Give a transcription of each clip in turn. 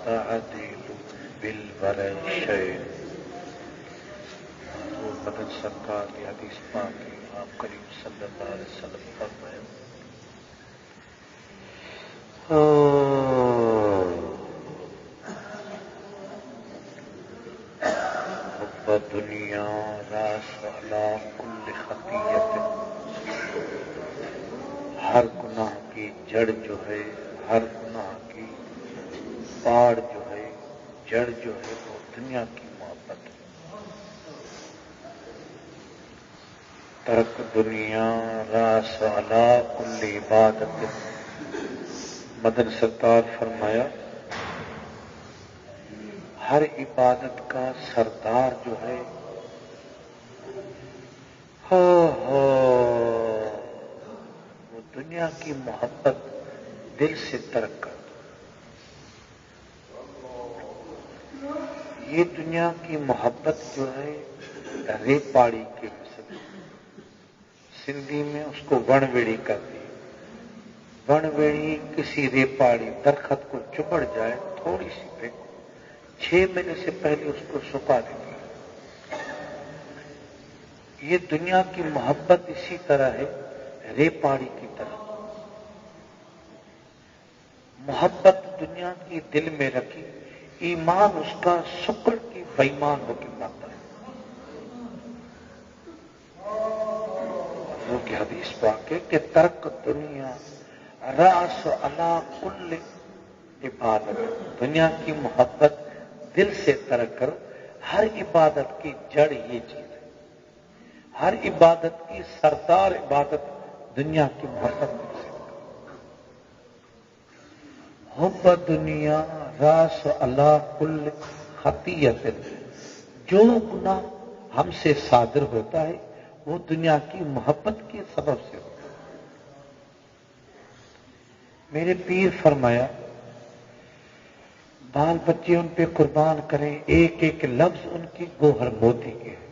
تعدیل بالورع شیء. حضور مدن سرکار کی حدیث پاک ہے، آپ کریم صلی اللہ علیہ وسلم فرمائے حب دنیا راس علی کل خطیت. ہر گناہ کی جڑ جو ہے، ہر گناہ کی پاڑ جو ہے، جڑ جو ہے وہ دنیا کی محبت ہے. ترک دنیا راس علی کل عبادت. مدن سرکار فرمایا ہر عبادت کا سردار جو ہے وہ دنیا کی محبت دل سے ترک کر دو. یہ دنیا کی محبت جو ہے ریپاڑی کے مثل، سندھی میں اس کو ون ویڑی کرتی ہے. ون ویڑی کسی ریپاڑی درخت کو چبڑ جائے تھوڑی سی پہ 6 مہینے سے پہلے اس کو سکھا دیتی ہے. یہ دنیا کی محبت اسی طرح ہے، ریپاڑی کی طرح. محبت دنیا کی دل میں رکھی، ایمان اس کا سکڑ کی بےمان ہو کے مرتا ہے. حضور کی حدیث پاک ہے کہ ترک دنیا راس علی کل عبادت. دنیا کی محبت دل سے ترک کر. ہر عبادت کی جڑ یہ چیز ہے، ہر عبادت کی سردار عبادت دنیا کی محبت دل سے. حب دنیا راس علی کل خطیت. جو گناہ ہم سے صادر ہوتا ہے وہ دنیا کی محبت کے سبب سے ہوتا ہے. میرے پیر فرمایا بال بچے ان پہ قربان کریں، ایک ایک لفظ ان کی گوہر موتی کے ہیں.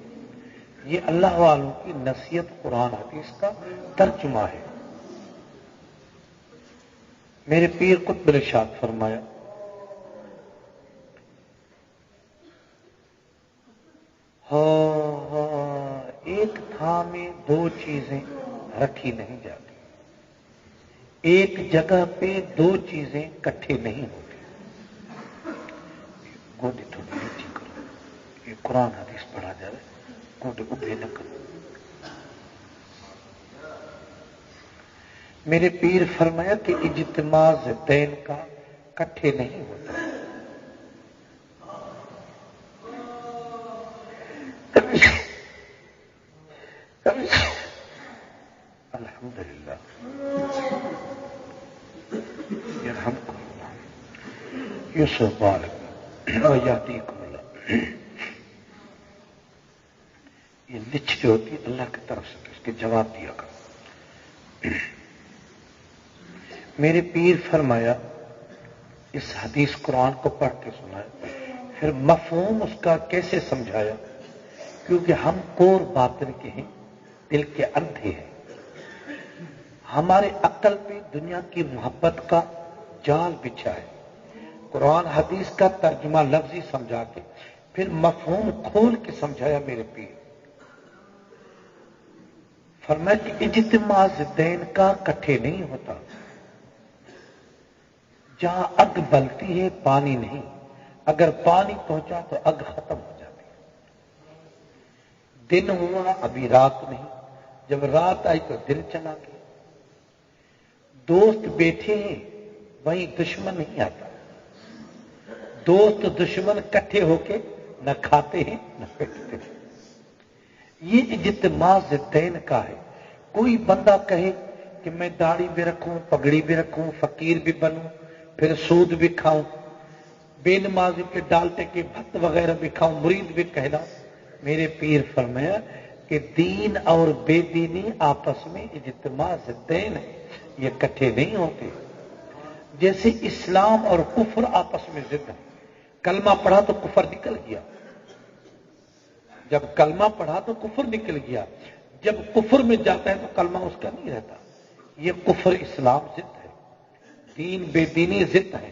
یہ اللہ والوں کی نصیحت قرآن حدیث کا ترجمہ ہے. میرے پیر قطب ارشاد فرمایا ایک تھا میں 2 چیزیں رکھی نہیں جاتی، ایک جگہ پہ 2 چیزیں کٹھے نہیں ہوتی. گوڈے تھوڑی نیچی کرو، یہ قرآن حدیث پڑھا جائے، گوڈے ابھے نہ کرو. میرے پیر فرمایا کہ اجتماع ضدین کا کٹھے نہیں ہوتا. الحمدللہ یرحمکم اللہ یوسف بارک ویہدیکم اللہ. یہ لچھ جو ہوتی ہے اللہ کی طرف سے، اس کے جواب دیا کرو. میرے پیر فرمایا اس حدیث قرآن کو پڑھ کے سنایا، پھر مفہوم اس کا کیسے سمجھایا، کیونکہ ہم کور باطن کے ہیں، دل کے اندھے ہیں. ہمارے عقل پہ دنیا کی محبت کا جال بچھا ہے. قرآن حدیث کا ترجمہ لفظی سمجھا کے پھر مفہوم کھول کے سمجھایا میرے پیر. فرمایا کہ اجتماع ضدین کا کٹھے نہیں ہوتا. جہاں اگ بلتی ہے پانی نہیں، اگر پانی پہنچا تو اگ ختم ہو جاتی ہے. دن ہوا ابھی رات نہیں، جب رات آئی تو دن چلا گیا. دوست بیٹھے ہیں وہیں دشمن نہیں آتا. دوست دشمن کٹھے ہو کے نہ کھاتے ہیں نہ پیٹتے ہیں. یہ اجتماع ضدین کا ہے. کوئی بندہ کہے کہ میں داڑھی بھی رکھوں، پگڑی بھی رکھوں، فقیر بھی بنوں، پھر سود بھی کھاؤں، بے نمازی کے ڈالٹے کے بھت وغیرہ بھی کھاؤں، مرید بھی کہلاؤں. میرے پیر فرمایا کہ دین اور بے دینی آپس میں اجتماع ضدین ہے، یہ کٹھے نہیں ہوتے. جیسے اسلام اور کفر آپس میں ضد ہے. کلمہ پڑھا تو کفر نکل گیا، جب کلمہ پڑھا تو کفر نکل گیا، جب کفر میں جاتا ہے تو کلمہ اس کا نہیں رہتا. یہ کفر اسلام ضد ہے، دین بے دینی ضد ہے.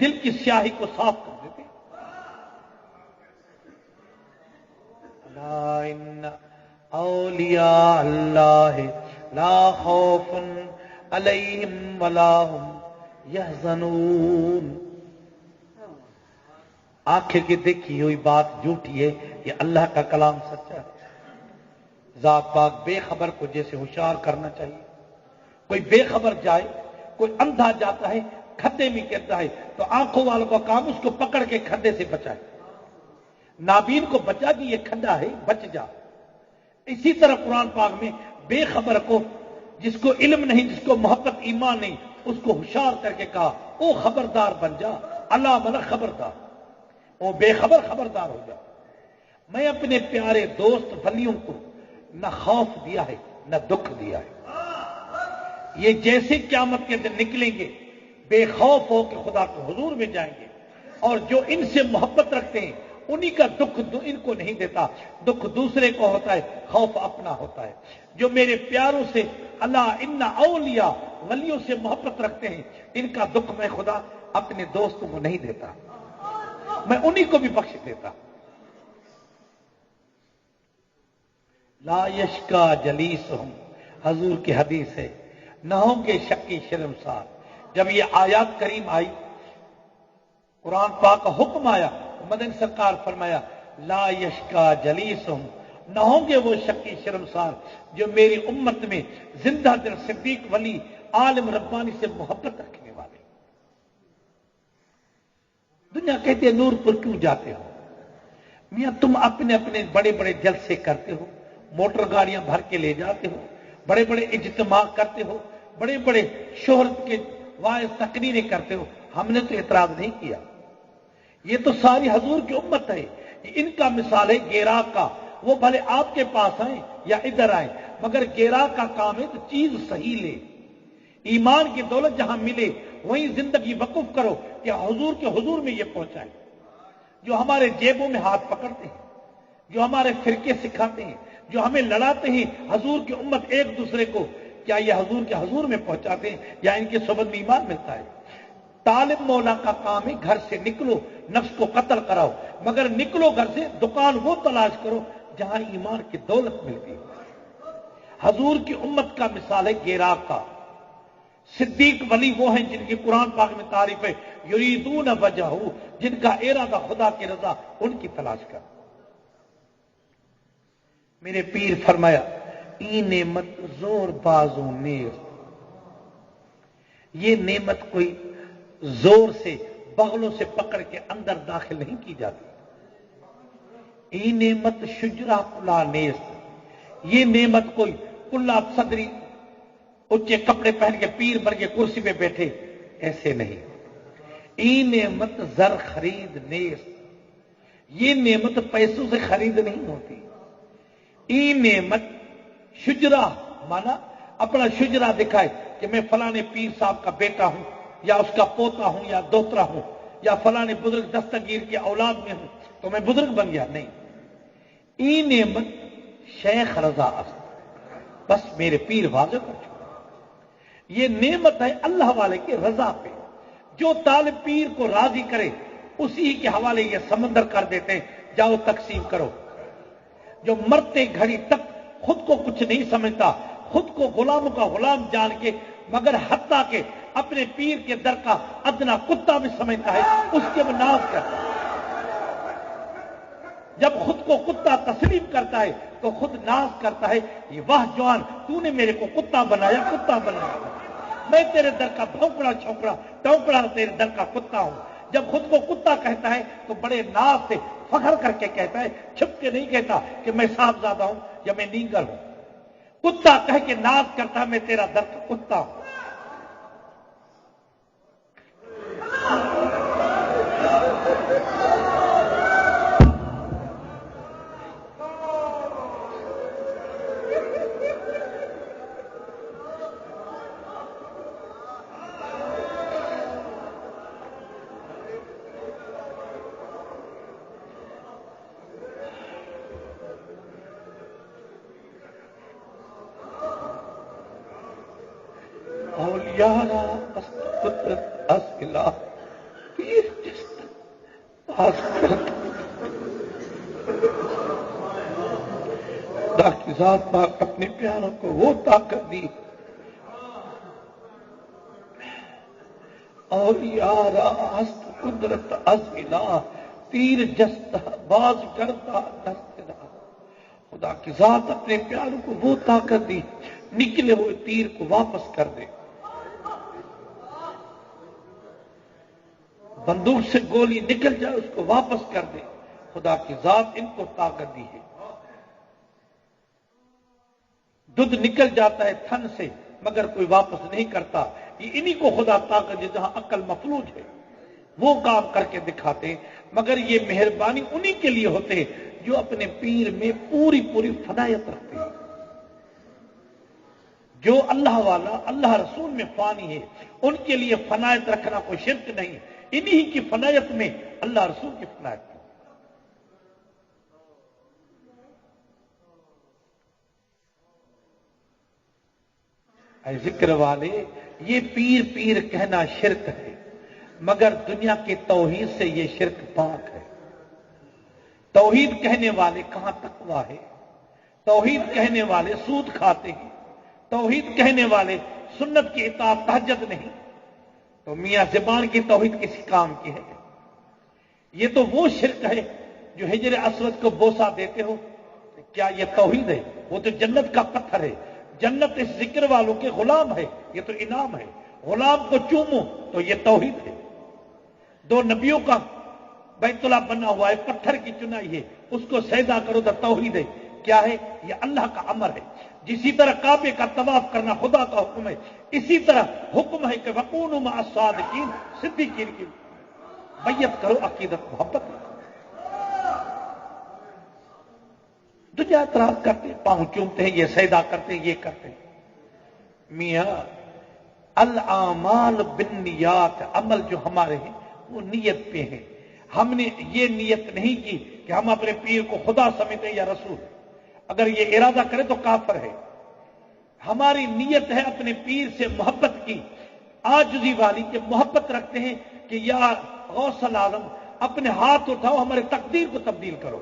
دل کی سیاہی کو صاف کر دیتے. الا ان اولیاء اللہ لا خوف علیہم ولا هم یحزنون. آخر کی دیکھی ہوئی بات جھوٹی ہے، یہ اللہ کا کلام سچا ہے. ذات پاک بے خبر کو جیسے ہوشیار کرنا چاہیے. کوئی بے خبر جائے، کوئی اندھا جاتا ہے کھڈے میں گرتا ہے تو آنکھوں والوں کا کام اس کو پکڑ کے کھڈے سے بچائے. نابین کو بچا کہ یہ کھڈا ہے بچ جا. اسی طرح قرآن پاک میں بے خبر کو، جس کو علم نہیں، جس کو محبت ایمان نہیں، اس کو ہوشیار کر کے کہا او خبردار بن جا، اللہ ملک خبردار، او بے خبر خبردار ہو جا. میں اپنے پیارے دوست ولیوں کو نہ خوف دیا ہے نہ دکھ دیا ہے. یہ جیسے قیامت کے دن نکلیں گے بے خوف ہو کہ خدا کے حضور میں جائیں گے، اور جو ان سے محبت رکھتے ہیں انہی کا دکھ ان کو نہیں دیتا. دکھ دوسرے کو ہوتا ہے، خوف اپنا ہوتا ہے. جو میرے پیاروں سے اللہ ان اولیاء ولیوں سے محبت رکھتے ہیں، ان کا دکھ میں خدا اپنے دوستوں کو نہیں دیتا، میں انہی کو بھی بخش دیتا. لا یشکا جلیسہم، حضور کی حدیث ہے، نہ ہوں گے شکی شرمسار. جب یہ آیات کریم آئی، قرآن پاک کا حکم آیا، مدنی سرکار فرمایا لا یشکا جلیسہم، نہ ہوں گے وہ شکی شرمسار جو میری امت میں زندہ دل صدیق ولی عالم ربانی سے محبت رکھنے والے. دنیا کہتے ہیں نور پر کیوں جاتے ہو؟ میاں تم اپنے اپنے بڑے بڑے جلسے کرتے ہو، موٹر گاڑیاں بھر کے لے جاتے ہو، بڑے بڑے اجتماع کرتے ہو، بڑے بڑے شہرت کے واعظ تقریریں کرتے ہو. ہم نے تو اعتراض نہیں کیا. یہ تو ساری حضور کی امت ہے. ان کا مثال ہے گیراک کا. وہ بھلے آپ کے پاس آئیں یا ادھر آئیں، مگر گیراک کا کام ہے تو چیز صحیح لے. ایمان کی دولت جہاں ملے وہیں زندگی وقف کرو کہ حضور کے حضور میں یہ پہنچائے. جو ہمارے جیبوں میں ہاتھ پکڑتے ہیں، جو ہمارے فرقے سکھاتے ہیں، جو ہمیں لڑاتے ہیں حضور کی امت ایک دوسرے کو، کیا یہ حضور کے حضور میں پہنچاتے ہیں یا ان کے صحبت میں ایمان ملتا ہے؟ طالب مولا کا کام ہے گھر سے نکلو نفس کو قتل کراؤ، مگر نکلو گھر سے دکان وہ تلاش کرو جہاں ایمان کی دولت ملتی ہے. حضور کی امت کا مثال ہے گیراک کا. صدیق ولی وہ ہیں جن کی قرآن پاک میں تعریف ہے، یریدون وجہہ، جن کا ارادہ خدا کی رضا، ان کی تلاش کر. میرے پیر فرمایا ای نعمت زور بازو نیز، یہ نعمت کوئی زور سے بغلوں سے پکڑ کے اندر داخل نہیں کی جاتی. ای نعمت شجرا کلا نیز، یہ نعمت کوئی کلا صدری اونچے کپڑے پہن کے پیر بن کے کرسی پہ بیٹھے ایسے نہیں. ای نعمت زر خرید نیز، یہ نعمت پیسوں سے خرید نہیں ہوتی. ای نعمت شجرا مانا اپنا شجرا دکھائے کہ میں فلاں پیر صاحب کا بیٹا ہوں یا اس کا پوتا ہوں یا دوترا ہوں یا فلاں بزرگ دستگیر کی اولاد میں ہوں تو میں بزرگ بن گیا. نہیں، ای نعمت شیخ رضا است، بس میرے پیر واضح کر چکا. یہ نعمت ہے اللہ والے کی رضا پہ. جو طالب پیر کو راضی کرے اسی کے حوالے یہ سمندر کر دیتے ہیں، جاؤ تقسیم کرو. جو مرتے گھڑی تک خود کو کچھ نہیں سمجھتا، خود کو غلاموں کا غلام جان کے، مگر حتیٰ کہ اپنے پیر کے در کا ادنا کتا بھی سمجھتا ہے، اس کے وہ ناز کرتا ہے. جب خود کو کتا تسلیم کرتا ہے تو خود ناز کرتا ہے، یہ واہ جوان تو نے میرے کو کتا بنایا، کتا بنایا، میں تیرے در کا بھونکڑا چھونکڑا ٹونکڑا تیرے در کا کتا ہوں. جب خود کو کتا کہتا ہے تو بڑے ناز سے فخر کر کے کہتا ہے، چھپ کے نہیں کہتا کہ میں صاحبزادہ ہوں یا میں نیگر ہوں. کتا کہہ کے ناز کرتا ہے میں تیرا در کا کتا ہوں. پیر جس باز کرتا خدا کی ذات پاک اپنے پیاروں کو وہ طاقت دی اور یار ہست قدرت ازلا تیر جستا باز کرتا نستنا خدا کی ذات اپنے پیاروں کو وہ طاقت دی نکلے ہوئے تیر کو واپس کر دے بندوق سے گولی نکل جائے اس کو واپس کر دے خدا کی ذات ان کو طاقت دی ہے دودھ نکل جاتا ہے تھن سے مگر کوئی واپس نہیں کرتا یہ انہی کو خدا طاقت ہے جہاں عقل مفلوج ہے وہ کام کر کے دکھاتے مگر یہ مہربانی انہی کے لیے ہوتے جو اپنے پیر میں پوری پوری فنایت رکھتے ہیں جو اللہ والا اللہ رسول میں فانی ہے ان کے لیے فنایت رکھنا کوئی شرک نہیں انہی کی فنایت میں اللہ رسول کی فنایت اے ذکر والے یہ پیر پیر کہنا شرک ہے مگر دنیا کے توحید سے یہ شرک پاک ہے توحید کہنے والے کہاں تقویٰ ہے توحید کہنے والے سود کھاتے ہیں توحید کہنے والے سنت کی اطاعت تہجد نہیں تو میاں زبان کی توحید کسی کام کی ہے یہ تو وہ شرک ہے جو حجر اسود کو بوسہ دیتے ہو کیا یہ توحید ہے وہ تو جنت کا پتھر ہے جنت اس ذکر والوں کے غلام ہے یہ تو انعام ہے غلام کو چومو تو یہ توحید ہے دو نبیوں کا بیت اللہ بنا ہوا ہے پتھر کی چنائی ہے اس کو سجدہ کرو تو توحید ہے کیا ہے یہ اللہ کا امر ہے جسی طرح کعبے کا طواف کرنا خدا کا حکم ہے اسی طرح حکم ہے کہ وکونوا مع الصادقین صدیقین کی بیعت کرو عقیدت محبت کرو دنیا اعتراض کرتے ہیں پاؤں چومتے ہیں یہ سجدہ کرتے ہیں یہ کرتے ہیں میاں الاعمال بالنیات عمل جو ہمارے ہیں وہ نیت پہ ہیں ہم نے یہ نیت نہیں کی کہ ہم اپنے پیر کو خدا سمجھتے ہیں یا رسول اگر یہ ارادہ کرے تو کافر ہے ہماری نیت ہے اپنے پیر سے محبت کی عاجزی والی کہ محبت رکھتے ہیں کہ یا غوث العالم اپنے ہاتھ اٹھاؤ ہمارے تقدیر کو تبدیل کرو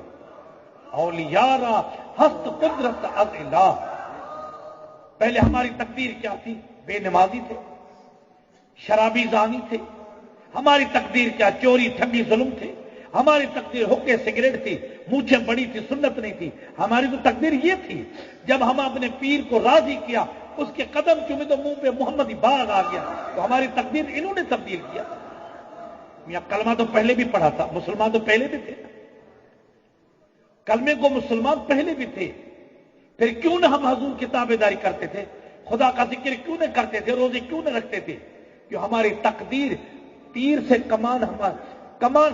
اولیارا ہست قدرت از الہ پہلے ہماری تقدیر کیا تھی بے نمازی تھے شرابی زانی تھے ہماری تقدیر کیا چوری ٹھگی ظلم تھے ہماری تقدیر حقے سگریٹ تھی مونچھیں بڑی تھی سنت نہیں تھی ہماری تو تقدیر یہ تھی جب ہم اپنے پیر کو راضی کیا اس کے قدم چومے تو منہ پہ محمدی باغ آ گیا تو ہماری تقدیر انہوں نے تبدیل کیا میاں کلمہ تو پہلے بھی پڑھا تھا مسلمان تو پہلے بھی تھے کلمے کو مسلمان پہلے بھی تھے پھر کیوں نہ ہم حضور کی تابعداری کرتے تھے خدا کا ذکر کیوں نہ کرتے تھے روزے کیوں نہ رکھتے تھے کہ ہماری تقدیر تیر سے کمان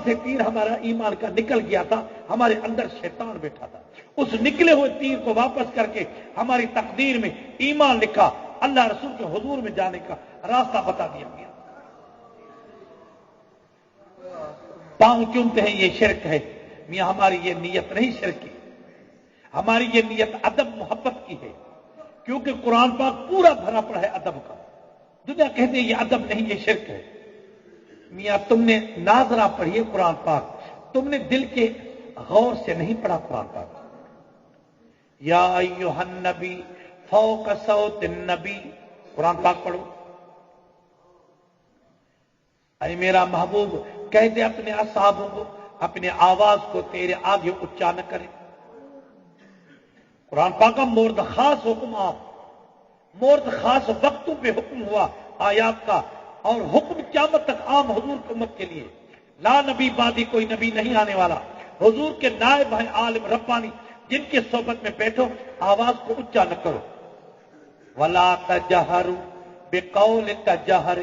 سے تیر ہمارا ایمان کا نکل گیا تھا ہمارے اندر شیطان بیٹھا تھا اس نکلے ہوئے تیر کو واپس کر کے ہماری تقدیر میں ایمان لکھا اللہ رسول کے حضور میں جانے کا راستہ بتا دیا گیا پاؤں چومتے ہیں یہ شرک ہے میاں ہماری یہ نیت نہیں شرک کی ہماری یہ نیت ادب محبت کی ہے کیونکہ قرآن پاک پورا بھرا پڑا ہے ادب کا دنیا کہتے ہیں یہ ادب نہیں یہ شرک ہے میاں تم نے ناظرہ پڑھی ہے قرآن پاک تم نے دل کے غور سے نہیں پڑھا قرآن پاک یا ایھا النبی فوق صوت النبی قرآن پاک پڑھو اے میرا محبوب کہہ دے اپنے اصحابوں کو اپنے آواز کو تیرے آگے اونچا نہ کرے قرآن پاک کا مورد خاص حکم مورد خاص وقتوں پہ حکم ہوا آیات کا اور حکم قیامت تک عام حضور کی امت کے لیے لا نبی بعدی کوئی نبی نہیں آنے والا حضور کے نائب ہیں عالم ربانی جن کے صحبت میں بیٹھو آواز کو اونچا نہ کرو ولا تجہروا بقول تجہر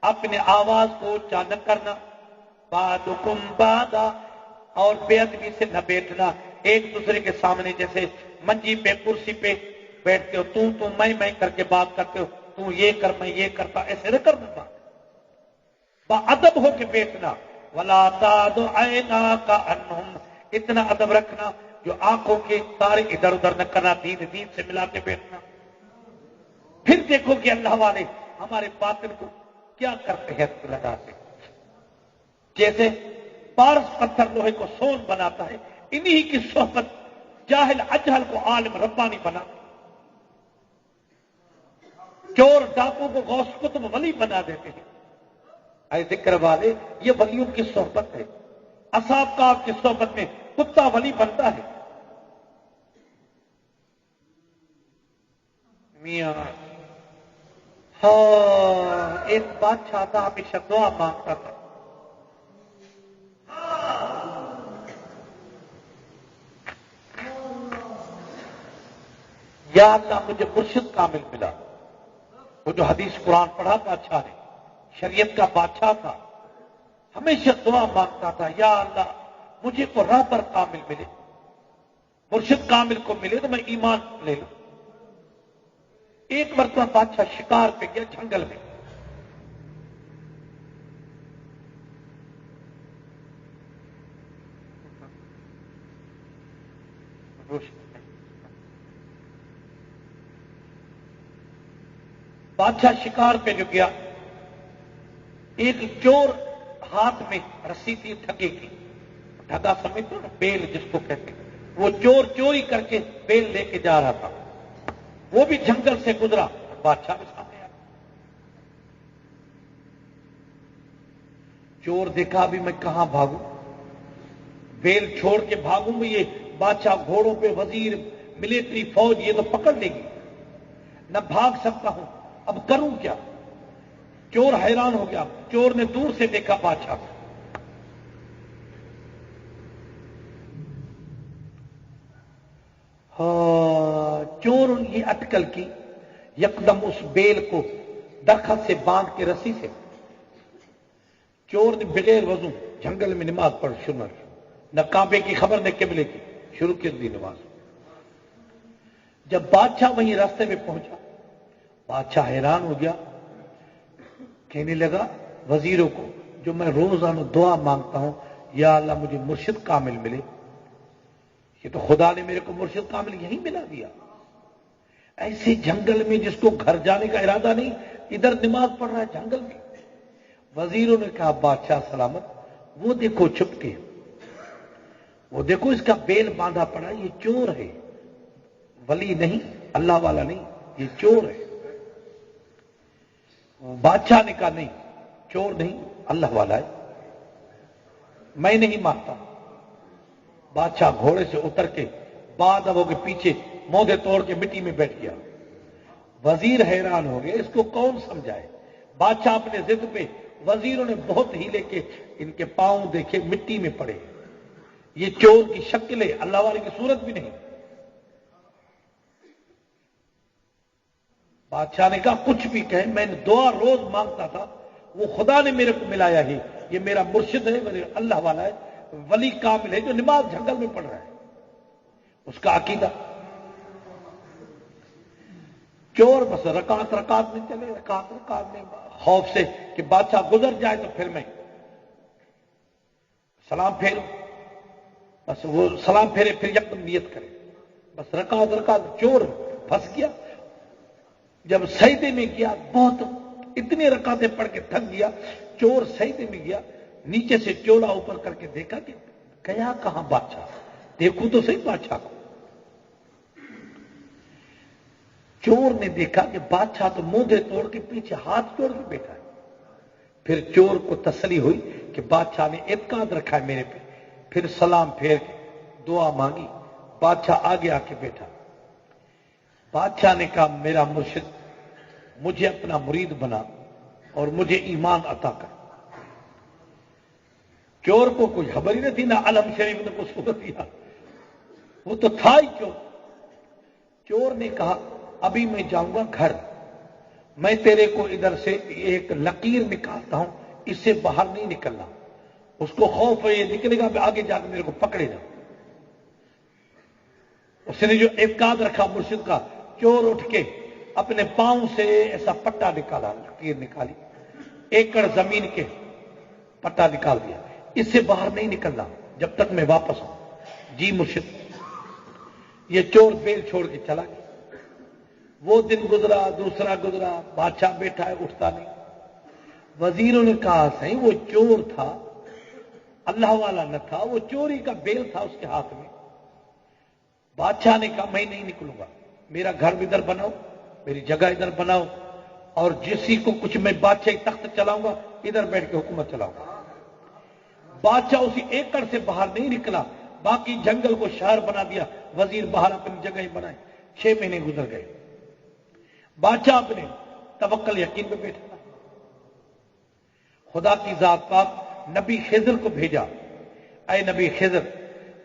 اپنے آواز کو اونچا نہ کرنا بعدکم بعدا اور بے ادبی سے نہ بیٹھنا ایک دوسرے کے سامنے جیسے منجی پہ کرسی پہ بیٹھتے ہو تو میں کر کے بات کرتے ہو تو یہ کر میں یہ کرتا ایسے نہ کرنا بات با ادب ہو کے بیٹھنا ولا تعد عیناک عنہم اتنا ادب رکھنا جو آنکھوں کے تارے ادھر ادھر نہ کرنا دین سے ملا کے بیٹھنا پھر دیکھو کہ اللہ والے ہمارے باطن کو کیا کرتے ہیں لگاتے جیسے پارس پتھر لوہے کو سون بناتا ہے، انہی کی صحبت جاہل اجہل کو عالم ربانی بناتی، چور ڈاکو کو غوث قطب ولی بنا دیتے ہیں۔ اے ذکر والے، یہ ولیوں کی صحبت ہے۔ اصحاب کہف کی صحبت میں کتا ولی بنتا ہے۔ میاں ہاں، ایک بادشاہ تھا، ہمیشہ دعا مانگتا تھا، یا اللہ مجھے مرشد کامل ملا۔ وہ جو حدیث قرآن پڑھا بادشاہ نے، شریعت کا بادشاہ تھا، ہمیشہ دعا مانگتا تھا، یا اللہ مجھے کو راہ پر کامل ملے، مرشد کامل کو ملے تو میں ایمان لے لوں۔ ایک مرتبہ بادشاہ شکار پہ گیا جنگل میں، بادشاہ شکار پہ جو گیا، ایک چور ہاتھ میں رسی تھی دھگے کی، دھگا سمجھتے ہو نا، بیل جس کو کہتے ہیں، وہ چور چوری کر کے بیل لے کے جا رہا تھا، وہ بھی جنگل سے گزرا، بادشاہ کے سامنے آیا۔ چور دیکھا ابھی میں کہاں بھاگوں، بیل چھوڑ کے بھاگوں گا، یہ بادشاہ گھوڑوں پہ، وزیر، ملٹری، فوج، یہ تو پکڑ لے گی، نہ بھاگ سکتا ہوں، اب کروں کیا؟ چور حیران ہو گیا، چور نے دور سے دیکھا بادشاہ کو، چور یہ اٹکل کی، یکدم اس بیل کو درخت سے باندھ کے رسی سے، چور نے بغیر وضو جنگل میں نماز پڑھ شروع، نہ کعبے کی خبر نہ قبلے کی، شروع کر دی نماز۔ جب بادشاہ وہیں راستے میں پہنچا، بادشاہ حیران ہو گیا، کہنے لگا وزیروں کو، جو میں روزانہ دعا مانگتا ہوں، یا اللہ مجھے مرشد کامل ملے، یہ تو خدا نے میرے کو مرشد کامل یہیں ملا دیا۔ ایسے جنگل میں جس کو گھر جانے کا ارادہ نہیں، ادھر نماز پڑھ رہا ہے جنگل میں۔ وزیروں نے کہا بادشاہ سلامت، وہ دیکھو چھپ کے، وہ دیکھو اس کا بیل باندھا پڑا، یہ چور ہے، ولی نہیں، اللہ والا نہیں، یہ چور ہے۔ بادشاہ نے کہا نہیں، چور نہیں، اللہ والا ہے، میں نہیں مانتا۔ بادشاہ گھوڑے سے اتر کے بادبوں کے پیچھے موندے توڑ کے مٹی میں بیٹھ گیا۔ وزیر حیران ہو گئے، اس کو کون سمجھائے؟ بادشاہ اپنے ضد پہ، وزیروں نے بہت ہیلے کے ان کے پاؤں دیکھے مٹی میں پڑے، یہ چور کی شکل ہے، اللہ والے کی صورت بھی نہیں۔ بادشاہ نے کہا کچھ بھی کہے، میں نے دعا روز مانگتا تھا، وہ خدا نے میرے کو ملایا ہی، یہ میرا مرشد ہے، میرے اللہ والا ہے، ولی کامل ہے، جو نماز جنگل میں پڑھ رہا ہے، اس کا عقیدہ۔ چور بس رکعت میں چلے، رکعت میں، خوف سے کہ بادشاہ گزر جائے تو پھر میں سلام پھیروں، بس وہ سلام پھیرے پھر یکدم نیت کرے، بس رکعت، چور پھنس گیا۔ جب سجدے میں گیا، بہت اتنی رکعتیں پڑھ کے تھک گیا، چور سجدے میں گیا، نیچے سے چولا اوپر کر کے دیکھا کہ گیا کہاں بادشاہ، دیکھوں تو صحیح بادشاہ کو۔ چور نے دیکھا کہ بادشاہ تو موندے توڑ کے پیچھے ہاتھ جوڑ کے بیٹھا ہے۔ پھر چور کو تسلی ہوئی کہ بادشاہ نے اعتقاد رکھا ہے میرے پہ، پھر سلام پھیر کے دعا مانگی، بادشاہ آگے آ کے بیٹھا۔ بادشاہ نے کہا میرا مرشد، مجھے اپنا مرید بنا اور مجھے ایمان عطا کر۔ چور کو کوئی خبر ہی نہ تھی، نہ علم شریف نے کچھ صورت دیا، وہ تو تھا ہی چور۔ چور نے کہا ابھی میں جاؤں گا گھر، میں تیرے کو ادھر سے ایک لکیر نکالتا ہوں، اس سے باہر نہیں نکلنا، اس کو خوف ہے یہ نکلے گا آگے جا کے میرے کو پکڑے گا۔ اس نے جو اعتقاد رکھا مرشد کا، چور اٹھ کے اپنے پاؤں سے ایسا پٹا نکالا، لکیر نکالی، ایکڑ زمین کے پٹا نکال دیا، اس سے باہر نہیں نکلنا جب تک میں واپس ہوں۔ جی مرشد۔ یہ چور بیل چھوڑ کے چلا گیا۔ وہ دن گزرا، دوسرا گزرا، بادشاہ بیٹھا ہے اٹھتا نہیں۔ وزیروں نے کہا صحیح وہ چور تھا، اللہ والا نہ تھا، وہ چوری کا بیل تھا اس کے ہاتھ میں۔ بادشاہ نے کہا میں نہیں نکلوں گا، میرا گھر ادھر بناؤ، میری جگہ ادھر بناؤ، اور جسی کو کچھ میں بادشاہی تخت چلاؤں گا ادھر بیٹھ کے حکومت چلاؤں گا۔ بادشاہ اسی ایکڑ سے باہر نہیں نکلا، باقی جنگل کو شہر بنا دیا، وزیر باہر اپنی جگہ ہی بنائے۔ 6 مہینے گزر گئے، بادشاہ اپنے توکل یقین پہ بیٹھا تھا۔ خدا کی ذات پاک نبی خضر کو بھیجا، اے نبی خضر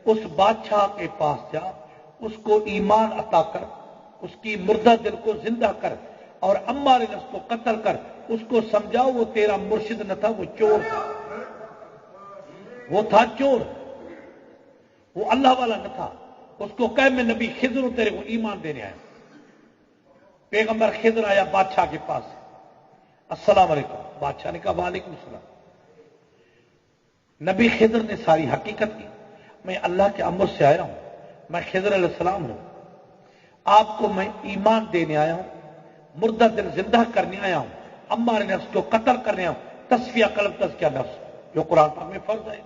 اس بادشاہ کے پاس جا، اس کو ایمان عطا کر، اس کی مردہ دل کو زندہ کر، اور عمار نفس کو قتل کر، اس کو سمجھاؤ وہ تیرا مرشد نہ تھا، وہ چور تھا، وہ تھا چور، وہ اللہ والا نہ تھا۔ اس کو کہے میں نبی خضر ہوں، تیرے کو ایمان دینے آیا۔ پیغمبر خضر آیا بادشاہ کے پاس، السلام علیکم۔ بادشاہ نے کہا وعلیکم السلام۔ نبی خضر نے ساری حقیقت کی، میں اللہ کے امر سے آیا ہوں، میں خضر علیہ السلام ہوں، آپ کو میں ایمان دینے آیا ہوں، مردہ دل زندہ کرنے آیا ہوں، عمار نفس کو قتل کرنے آیا ہوں، تصفیہ قلب تزکیہ نفس جو قرآن پاک میں فرض ہے۔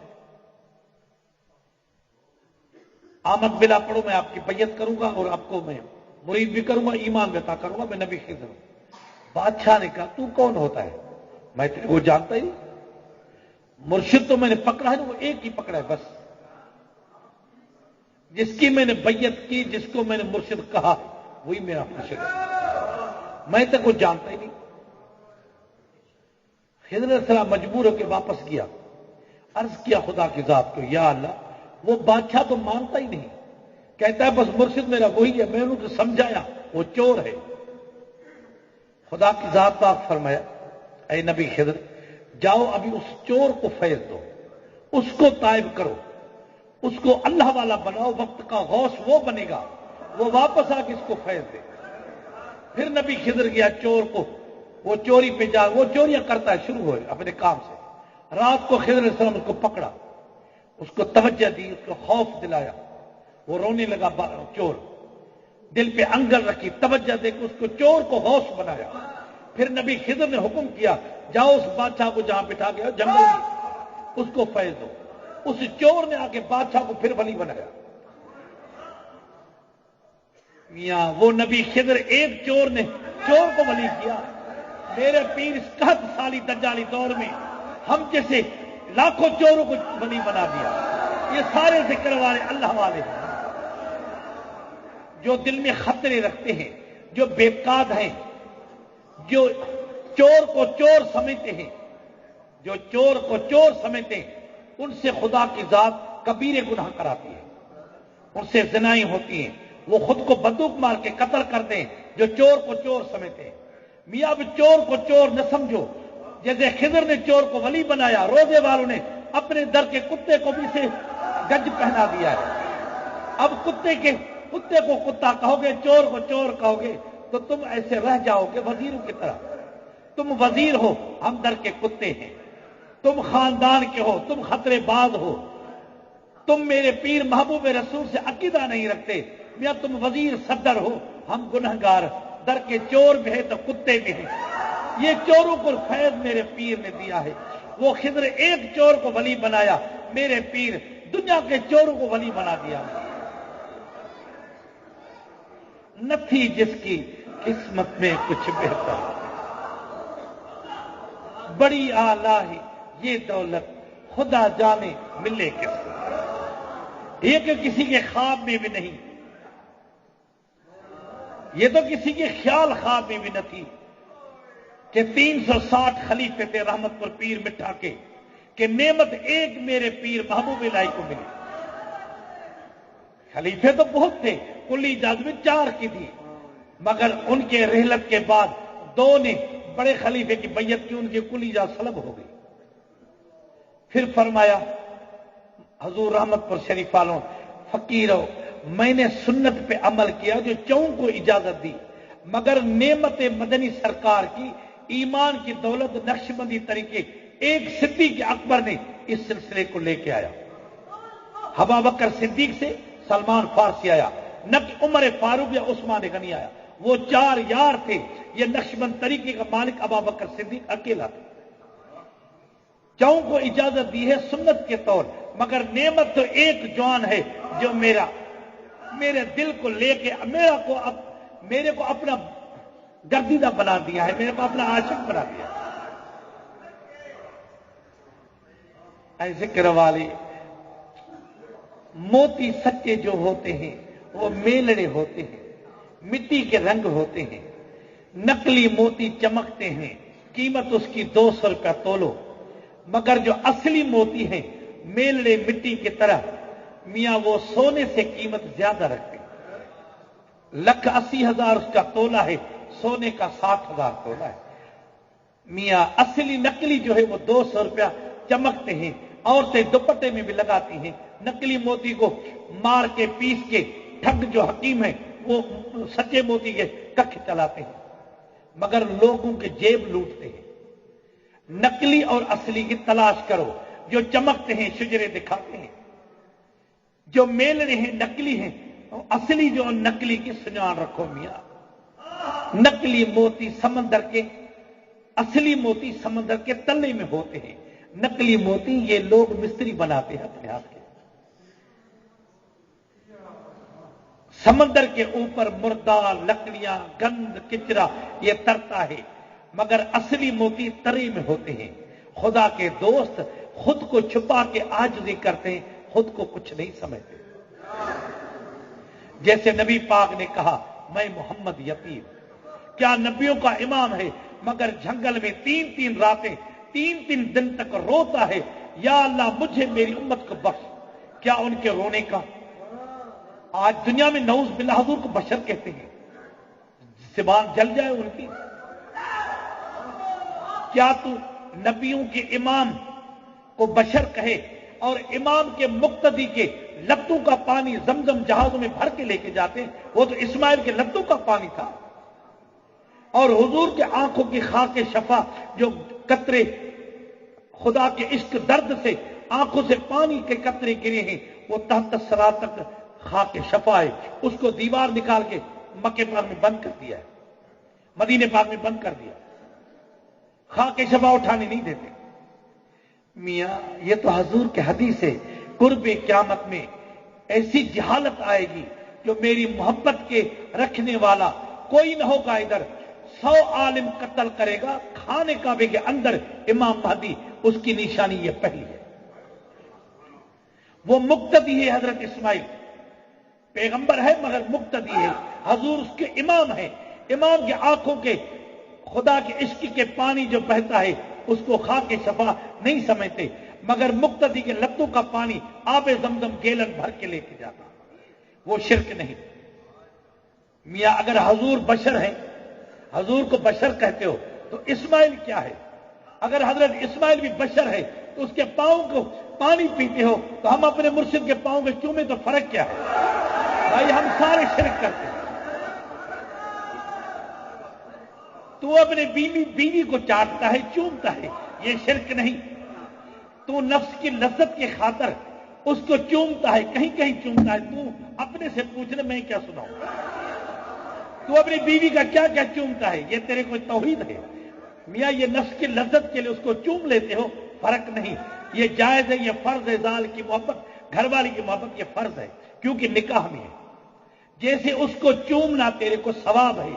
آمد بلا پڑھو، میں آپ کی بیعت کروں گا اور آپ کو میں مرید بھی کروں گا، ایمان بھی عطا کروں گا، میں نبی خضر ہوں۔ بادشاہ نے کہا تو کون ہوتا ہے؟ میں تیرے کو جانتا ہی، مرشد تو میں نے پکڑا ہے نا، وہ ایک ہی پکڑا ہے بس، جس کی میں نے بیعت کی، جس کو میں نے مرشد کہا وہی میرا مرشد ہے، میں تیرے کو جانتا ہی نہیں۔ خضر علیہ السلام مجبور ہو کے واپس گیا، عرض کیا خدا کی ذات کو، یا اللہ وہ بادشاہ تو مانتا ہی نہیں، کہتا ہے بس مرشد میرا وہی ہے، میں نے تو سمجھایا وہ چور ہے۔ خدا کی ذات پاک فرمایا اے نبی خضر جاؤ ابھی اس چور کو فیض دو، اس کو تائب کرو، اس کو اللہ والا بناؤ، وقت کا غوث وہ بنے گا، وہ واپس آ کے اس کو فیض دے۔ پھر نبی خضر گیا چور کو، وہ چوری پہ جا، وہ چوریاں کرتا ہے شروع ہوئے اپنے کام سے۔ رات کو خضر علیہ السلام اس کو پکڑا، اس کو توجہ دی، اس کو خوف دلایا، وہ رونے لگا چور، دل پہ انگل رکھی، توجہ دے کے اس کو چور کو غوث بنایا۔ پھر نبی خضر نے حکم کیا جاؤ اس بادشاہ کو جہاں بٹھا گیا جنگل میں اس کو فیض دو۔ اس چور نے آ کے بادشاہ کو پھر ولی بنایا۔ میاں وہ نبی خضر ایک چور نے چور کو ولی کیا، میرے پیر اس 7 سالی دجالی دور میں ہم جیسے لاکھوں چوروں کو ولی بنا دیا۔ یہ سارے ذکر والے اللہ والے ہیں، جو دل میں خطرے رکھتے ہیں، جو بے قاد ہیں، جو چور کو چور سمجھتے ہیں، جو چور کو چور سمجھتے ہیں، ان سے خدا کی ذات کبیرے گناہ کراتی ہے، ان سے زنائیں ہوتی ہیں، وہ خود کو بندوق مار کے قتل کرتے ہیں جو چور کو چور سمجھتے ہیں۔ میاں اب چور کو چور نہ سمجھو، جیسے خضر نے چور کو ولی بنایا، روزے والوں نے اپنے در کے کتے کو بھی سے گج پہنا دیا ہے۔ اب کتے کو کتا کہو گے، چور کو چور کہو گے تو تم ایسے رہ جاؤ گے وزیروں کی طرح۔ تم وزیر ہو، ہم در کے کتے ہیں، تم خاندان کے ہو، تم خطرے باز ہو، تم میرے پیر محبوب رسول سے عقیدہ نہیں رکھتے، یا تم وزیر صدر ہو، ہم گنہگار، در کے چور بھی ہے تو کتے بھی ہیں۔ یہ چوروں کو فیض میرے پیر نے دیا ہے۔ وہ خضر ایک چور کو ولی بنایا، میرے پیر دنیا کے چوروں کو ولی بنا دیا۔ نہ تھی جس کی قسمت میں کچھ بہتر، بڑی اعلیٰ ہے یہ دولت، خدا جانے ملے کس کو۔ یہ کہ کسی کے خواب میں بھی نہیں، یہ تو کسی کے خیال خواب میں بھی نہ تھی کہ 360 خلیفے تھے رحمت پر پیر مٹھا کے، کہ نعمت ایک میرے پیر محبوب الہی کو ملی۔ خلیفے تو بہت تھے، کلی اجازت میں 4 کی تھی، مگر ان کے رحلت کے بعد 2 نے بڑے خلیفے کی بیعت کی، ان کی کلی اجازت سلب ہو گئی۔ پھر فرمایا حضور رحمت پر شریف والوں، فقیرو میں نے سنت پہ عمل کیا جو 4 کو اجازت دی، مگر نعمت مدنی سرکار کی ایمان کی دولت نقشبندی طریقے ایک صدیق اکبر نے اس سلسلے کو لے کے آیا۔ ابو بکر صدیق سے سلمان فارسی آیا، نہ کہ عمر فاروق یا عثمان غنی آیا۔ وہ 4 یار تھے، یہ نقشبند طریقے کا مالک ابو بکر صدیق اکیلا تھا۔ چاؤں کو اجازت دی ہے سنت کے طور، مگر نعمت تو ایک جوان ہے جو میرے دل کو لے کے میرے کو اپنا گردیدہ بنا دیا ہے، میرے کو اپنا عاشق بنا دیا ہے۔ اے ذکر والے، موتی سچے جو ہوتے ہیں وہ میلڑے ہوتے ہیں، مٹی کے رنگ ہوتے ہیں، نقلی موتی چمکتے ہیں، قیمت اس کی 200 روپیہ تولو، مگر جو اصلی موتی ہیں میلڑے مٹی کی طرح، میاں وہ سونے سے قیمت زیادہ رکھتے ہیں۔ 1,80,000 اس کا تولا ہے، سونے کا 60,000 تولا ہے۔ میاں اصلی نقلی جو ہے وہ 200 روپیہ چمکتے ہیں، عورتیں دوپٹے میں بھی لگاتی ہیں، نقلی موتی کو مار کے پیس کے ٹھگ جو حکیم ہیں وہ سچے موتی کے ککھ چلاتے ہیں، مگر لوگوں کے جیب لوٹتے ہیں۔ نقلی اور اصلی کی تلاش کرو، جو چمکتے ہیں شجرے دکھاتے ہیں، جو میلڑے ہیں نقلی ہیں، اصلی جو نقلی کی سنجان رکھو میاں۔ نقلی موتی سمندر کے، اصلی موتی سمندر کے تلے میں ہوتے ہیں، نقلی موتی یہ لوگ مستری بناتے ہیں اپنے ہاتھ کے۔ سمندر کے اوپر مردار لکڑیاں، گند، کچرا یہ ترتا ہے، مگر اصلی موتی ترے میں ہوتے ہیں۔ خدا کے دوست خود کو چھپا کے عاجزی کرتے ہیں، خود کو کچھ نہیں سمجھتے۔ جیسے نبی پاک نے کہا، میں محمد یتیم، کیا نبیوں کا امام ہے، مگر جنگل میں 3 راتیں 3 دن تک روتا ہے، یا اللہ مجھے میری امت کو بخش۔ کیا ان کے رونے کا آج دنیا میں نعوذ باللہ حضور کو بشر کہتے ہیں؟ زبان جل جائے ان کی۔ کیا تو نبیوں کے امام کو بشر کہے اور امام کے مقتدی کے لتوں کا پانی زمزم جہازوں میں بھر کے لے کے جاتے ہیں؟ وہ تو اسماعیل کے لتوں کا پانی تھا، اور حضور کے آنکھوں کی خاک شفا جو قطرے خدا کے عشق درد سے آنکھوں سے پانی کے قطرے گرے ہیں، وہ تحت الثری تک خاک شفا ہے۔ اس کو دیوار نکال کے مکے پاک میں بند کر دیا ہے، مدینے پاک میں بند کر دیا، خاک شفا اٹھانے نہیں دیتے۔ میاں یہ تو حضور کے حدیث ہے، قرب قیامت میں ایسی جہالت آئے گی جو میری محبت کے رکھنے والا کوئی نہ ہوگا، ادھر 100 عالم قتل کرے گا، خانے کعبے کے اندر امام مہدی، اس کی نشانی یہ پہلی ہے۔ وہ مقتدی ہے حضرت اسماعیل، پیغمبر ہے مگر مقتدی ہے، حضور اس کے امام ہے۔ امام کی آنکھوں کے خدا کے عشق کے پانی جو بہتا ہے اس کو خاک شفا نہیں سمجھتے، مگر مقتدی کے لتوں کا پانی آب زمزم گیلن بھر کے لے کے جاتا، وہ شرک نہیں۔ میاں اگر حضور بشر ہیں، حضور کو بشر کہتے ہو تو اسماعیل کیا ہے؟ اگر حضرت اسماعیل بھی بشر ہے تو اس کے پاؤں کو پانی پیتے ہو تو ہم اپنے مرشد کے پاؤں کے چومے تو فرق کیا ہے؟ بھائی ہم سارے شرک کرتے ہیں۔ تو اپنے بیوی کو چاٹتا ہے، چومتا ہے، یہ شرک نہیں۔ تو نفس کی لذت کی خاطر اس کو چومتا ہے، کہیں کہیں چومتا ہے، تو اپنے سے پوچھنے میں کیا سناؤں؟ تو اپنی بیوی کا کیا کیا چومتا ہے، یہ تیرے کو توحید ہے؟ میاں یہ نفس کی لذت کے لیے اس کو چوم لیتے ہو، فرق نہیں، یہ جائز ہے، یہ فرض ہے۔ زال کی محبت، گھر والی کی محبت یہ فرض ہے، کیونکہ نکاح میں ہے۔ جیسے اس کو چومنا تیرے کو ثواب ہے،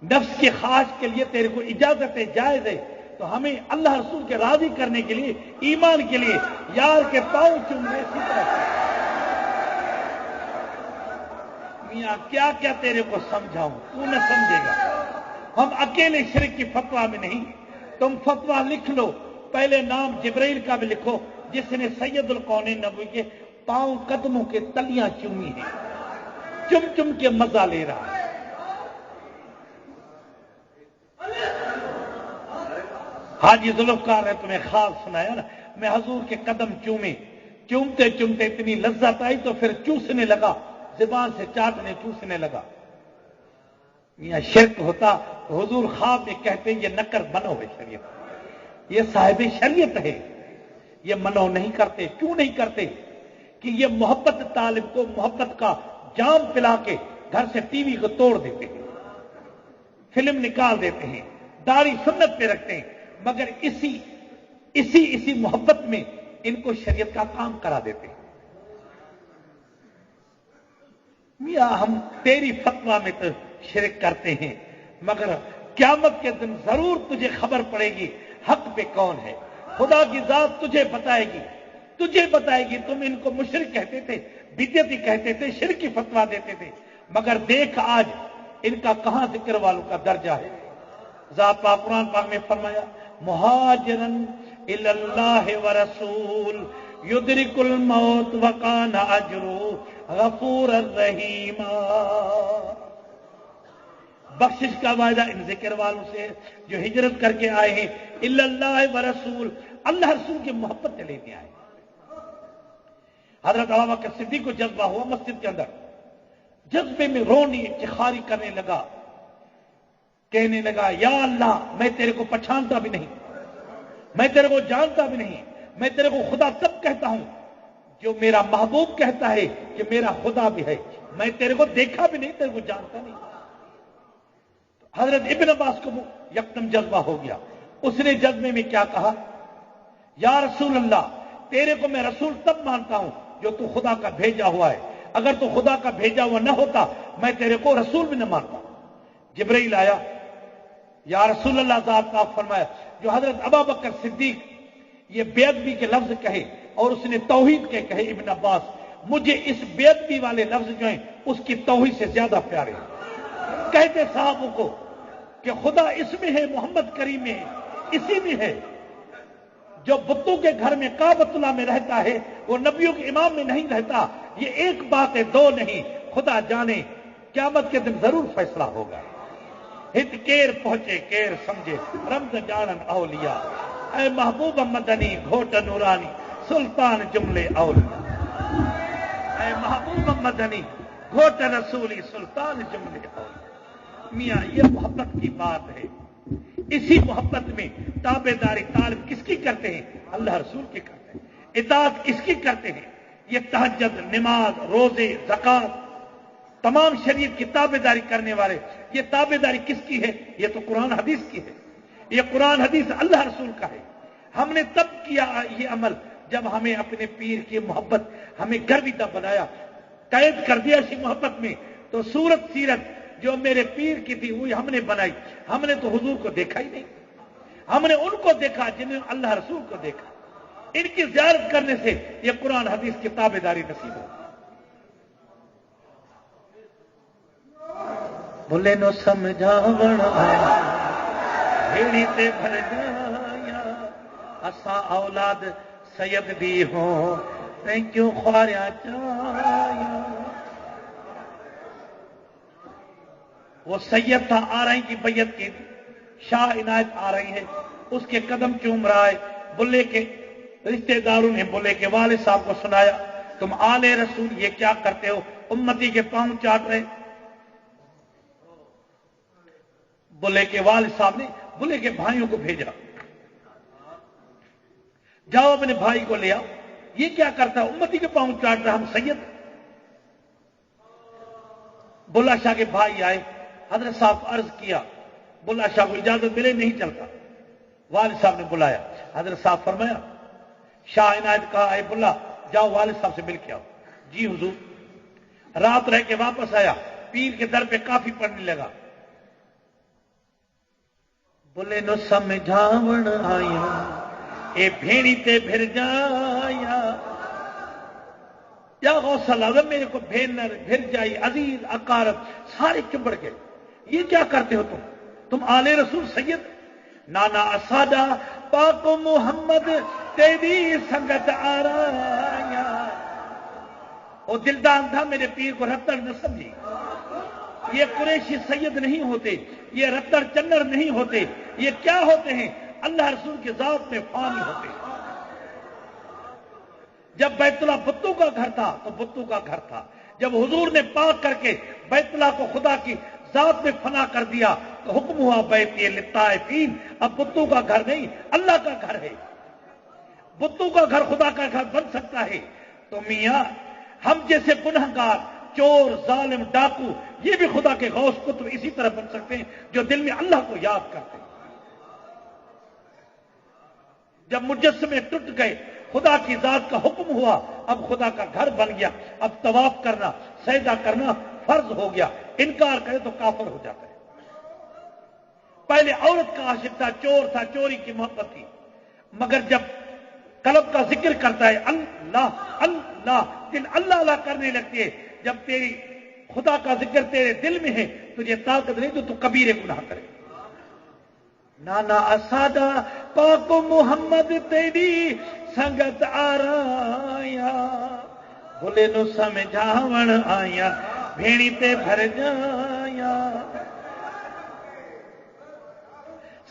نفس کی خواہش کے لیے تیرے کو اجازت ہے، جائز ہے، تو ہمیں اللہ رسول کے راضی کرنے کے لیے، ایمان کے لیے یار کے پاؤں چومنے اسی طرح سے۔ میاں کیا کیا تیرے کو سمجھاؤں، تو نہ سمجھے گا۔ ہم اکیلے شرک کی فتویٰ میں نہیں، تم فتویٰ لکھ لو، پہلے نام جبرائیل کا بھی لکھو جس نے سید القونین نبی کے پاؤں قدموں کے تلیاں چومی ہیں، چم چم کے مزہ لے رہا ہے۔ حاجی ذوالفقار نے تمہیں خواب سنایا نا، میں حضور کے قدم چومے، چومتے چومتے اتنی لذت آئی تو پھر چوسنے لگا، زبان سے چاٹنے چوسنے لگا۔ میاں شرک ہوتا تو حضور خواب میں کہتے ہیں یہ نکر منو ہے شریعت، یہ صاحب شریعت ہے، یہ منو نہیں کرتے۔ کیوں نہیں کرتے؟ کہ یہ محبت طالب کو محبت کا جام پلا کے گھر سے ٹی وی کو توڑ دیتے ہیں، فلم نکال دیتے ہیں، داڑھی سنت پہ رکھتے ہیں، مگر اسی اسی محبت میں ان کو شریعت کا کام کرا دیتے ہیں. میاں ہم تیری فتویٰ میں تو شرک کرتے ہیں، مگر قیامت کے دن ضرور تجھے خبر پڑے گی حق پہ کون ہے. خدا کی ذات تجھے بتائے گی. تم ان کو مشرک کہتے تھے، بدعتی کہتے تھے، شرک کی فتویٰ دیتے تھے، مگر دیکھ آج ان کا کہاں ذکر والوں کا درجہ ہے. ذات پاک قرآن پاک میں فرمایا مہاجرن الی اللہ ورسول یدرک الموت وکان اجرہ غفورا رحیما. بخشش کا وعدہ ان ذکر والوں سے جو ہجرت کر کے آئے ہیں، الی اللہ ورسول، اللہ رسول کی محبت سے لینے آئے. حضرت ابوبکر صدیق کو جذبہ ہوا مسجد کے اندر، جذبے میں رونی چخاری کرنے لگا، کہنے لگا یا اللہ میں تیرے کو پہچانتا بھی نہیں، میں تیرے کو جانتا بھی نہیں، میں تیرے کو خدا تب کہتا ہوں جو میرا محبوب کہتا ہے کہ میرا خدا بھی ہے. میں تیرے کو دیکھا بھی نہیں، تیرے کو جانتا نہیں. حضرت ابن عباس کو یکدم جذبہ ہو گیا. اس نے جذبے میں کیا کہا، یا رسول اللہ تیرے کو میں رسول تب مانتا ہوں جو تو خدا کا بھیجا ہوا ہے، اگر تو خدا کا بھیجا ہوا نہ ہوتا میں تیرے کو رسول بھی نہ مانتا. جبرائیل آیا، یا رسول اللہ ذات پاک فرمایا جو حضرت ابوبکر صدیق یہ بے ادبی کے لفظ کہے اور اس نے توحید کے کہے، ابن عباس مجھے اس بے ادبی والے لفظ جو ہیں اس کی توحید سے زیادہ پیارے ہیں. کہتے صحابوں کو کہ خدا اس میں ہے، محمد کریم میں ہے، اسی میں ہے. جو بتوں کے گھر میں کعبۃ اللہ میں رہتا ہے وہ نبیوں کے امام میں نہیں رہتا. یہ ایک بات ہے، دو نہیں. خدا جانے قیامت کے دن ضرور فیصلہ ہوگا. ہت کیر پہنچے کیر سمجھے رمز جانن اولیاء، اے محبوب مدنی گھوٹ نورانی سلطان جملے اولیاء. اے محبوب مدنی گھوٹ رسولی سلطان جملے اولیاء. میاں یہ محبت کی بات ہے. اسی محبت میں تابع داری طالب کس کی کرتے ہیں؟ اللہ رسول کی کرتے ہیں. اطاعت کس کی کرتے ہیں؟ یہ تہجد، نماز، روزے، زکات، تمام شریعت کی تابع داری کرنے والے. یہ تابع داری کس کی ہے؟ یہ تو قرآن حدیث کی ہے. یہ قرآن حدیث اللہ رسول کا ہے. ہم نے تب کیا یہ عمل جب ہمیں اپنے پیر کی محبت ہمیں گرویدہ بنایا، قید کر دیا اسی محبت میں. تو صورت سیرت جو میرے پیر کی تھی وہ ہم نے بنائی. ہم نے تو حضور کو دیکھا ہی نہیں. ہم نے ان کو دیکھا جنہوں نے اللہ رسول کو دیکھا. ان کی زیارت کرنے سے یہ قرآن حدیث کی تابع داری نصیب ہو. بولے نو سمجھاوڑ بھیڑی تے بھر جایا، اسا اولاد سید دی ہوں تے کیوں خواریا چایا. وہ سید تھا، آ رہی کی بیعت کی، شاہ عنایت آ رہی ہے، اس کے قدم چوم رہا ہے. بلے کے رشتہ داروں نے بلے کے والد صاحب کو سنایا تم آل رسول یہ کیا کرتے ہو، امتی کے پاؤں چاٹ رہے. بلے کے والد صاحب نے بلے کے بھائیوں کو بھیجا، جاؤ اپنے بھائی کو لے آؤ. یہ کیا کرتا ہے، امتی کے پاؤں چاٹ رہا، ہم سید. بلا شاہ کے بھائی آئے، حضرت صاحب کو عرض کیا، بلا شاہ کو اجازت ملے نہیں چلتا. والد صاحب نے بلایا، حضرت صاحب فرمایا شاہ عنایت کہا اے بلا جاؤ والد صاحب سے مل کے آؤ. جی حضور. رات رہ کے واپس آیا، پیر کے در پہ کافی پڑھنے لگا. بولے نو سمجھاوڑ آیا اے بھیڑی تے بھر جایا، یا غوث اعظم میرے کو بھر جائی، عزیز اقارب سارے چمبڑ گئے. یہ کیا کرتے ہو تم آل رسول سید. نانا اسادہ پاک محمد تیری سنگت آرایا. وہ دلدان تھا میرے پیر کو رتڑ نہ سمجھی. یہ قریشی سید نہیں ہوتے، یہ رتڑ چنر نہیں ہوتے. یہ کیا ہوتے ہیں؟ اللہ رسول کے ذات میں فانی ہوتے ہیں. جب بیت اللہ بتوں کا گھر تھا تو بتوں کا گھر تھا. جب حضور نے پاک کر کے بیت اللہ کو خدا کی ذات میں فنا کر دیا تو حکم ہوا بیت للطائفین. اب بتوں کا گھر نہیں، اللہ کا گھر ہے. بتوں کا گھر خدا کا گھر بن سکتا ہے. تو میاں ہم جیسے گنہگار، چور، ظالم، ڈاکو، یہ بھی خدا کے غوث قطب اسی طرح بن سکتے ہیں جو دل میں اللہ کو یاد کرتے ہیں. جب مجسمے ٹوٹ گئے، خدا کی ذات کا حکم ہوا، اب خدا کا گھر بن گیا، اب طواف کرنا، سجدہ کرنا فرض ہو گیا، انکار کرے تو کافر ہو جاتا ہے۔ پہلے عورت کا عاشق تھا، چور تھا، چوری کی محبت تھی، مگر جب قلب کا ذکر کرتا ہے، اللہ اللہ، دل اللہ اللہ کرنے لگتی ہے، جب تیری خدا کا ذکر تیرے دل میں ہے، تجھے طاقت نہیں تو کبیرے گناہ کرے۔ نانا اسادہ پاک محمد تیری سنگت آرایا، بولے نو سمجھاون آیا، بھیڑی تے بھر جایا۔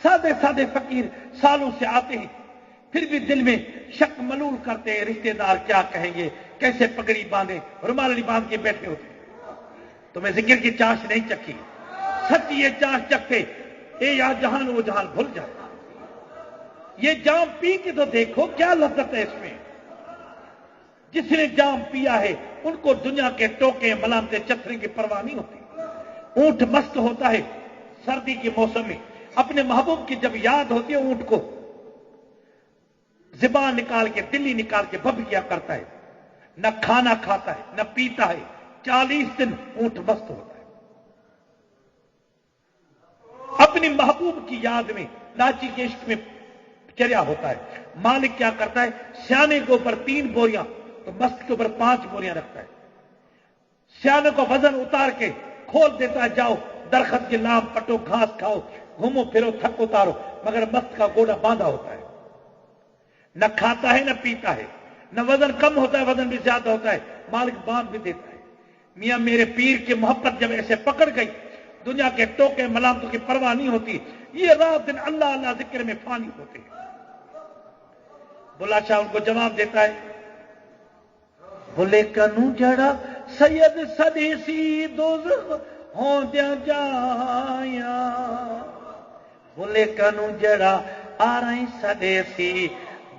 سادے سادے فقیر سالوں سے آتے ہیں، پھر بھی دل میں شک ملول کرتے ہیں، رشتے دار کیا کہیں گے، کیسے پگڑی باندھے، رومال باندھ کے بیٹھے ہوتے ہیں۔ تمہیں ذکر کی چاش نہیں چکھی، سچ یہ چاش چکھتے، اے یا جہان وہ جہان بھول جائے۔ یہ جام پی کے تو دیکھو کیا لذت ہے اس میں۔ جس نے جام پیا ہے ان کو دنیا کے ٹوکے، ملامتیں، چترے کی پرواہ نہیں ہوتی۔ اونٹ مست ہوتا ہے سردی کے موسم میں، اپنے محبوب کی جب یاد ہوتی ہے اونٹ کو زبان نکال کے، دلی نکال کے بب کیا کرتا ہے، نہ کھانا کھاتا ہے نہ پیتا ہے، 40 دن اونٹ مست ہوتا ہے۔ اپنی محبوب کی یاد میں لاچی کے عشق میں چریا ہوتا ہے۔ مالک کیا کرتا ہے، سیانے کے اوپر 3 بوریاں تو مست کے اوپر 5 بوریاں رکھتا ہے۔ سیانے کو وزن اتار کے کھول دیتا ہے، جاؤ درخت کے لام پٹو، گھاس کھاؤ، گھومو پھرو، تھک اتارو، مگر مست کا گوڑا باندھا ہوتا ہے، نہ کھاتا ہے نہ پیتا ہے، نہ وزن کم ہوتا ہے وزن بھی زیادہ ہوتا ہے، مالک باندھ بھی دیتا ہے۔ میاں میرے پیر کی محبت جب ایسے پکڑ گئی، دنیا کے ٹوکے ملامتوں کی پرواہ نہیں ہوتی، یہ رات دن اللہ اللہ ذکر میں فانی ہوتے ہیں۔ بلا شاہ ان کو جواب دیتا ہے، بولے کنو جڑا سید سدیسی دوزخ ہوں دیا جایا، بولے کنو جڑا آ رہی سدیسی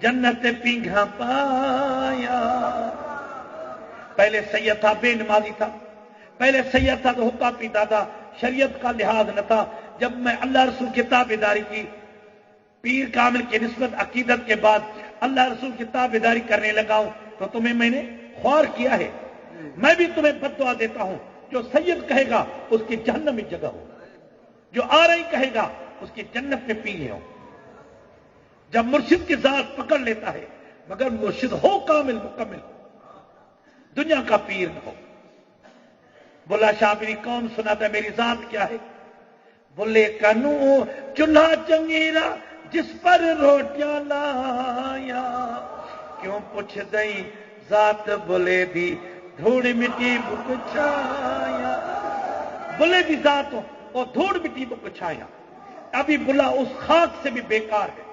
جنت پینگھا پایا۔ پہلے سید تھا بے نمازی تھا، پہلے سید تھا تو حقہ پیتا تھا، شریعت کا لحاظ نہ تھا۔ جب میں اللہ رسول کی تابعداری کی، پیر کامل کی نسبت عقیدت کے بعد اللہ رسول کی تابعداری کرنے لگا ہوں، تو تمہیں میں نے خوار کیا ہے۔ میں بھی تمہیں بددعا دیتا ہوں، جو سید کہے گا اس کی جہنم میں جگہ ہو، جو آ رہی کہے گا اس کی جنت میں پیے ہو۔ جب مرشد کی ذات پکڑ لیتا ہے، مگر مرشد ہو کامل مکمل، دنیا کا پیر نہ ہو۔ بولا شاہ میری قوم سناتا ہے میری ذات کیا ہے، بولے کنو چولہا چنگیرا جس پر روٹیاں لایا، کیوں پوچھ دئی ذات بولے دی دھوڑ مٹی بک چھایا، بولے دی ذات ہو اور دھوڑ مٹی بک چھایا۔ ابھی بلا اس خاک سے بھی بیکار ہے،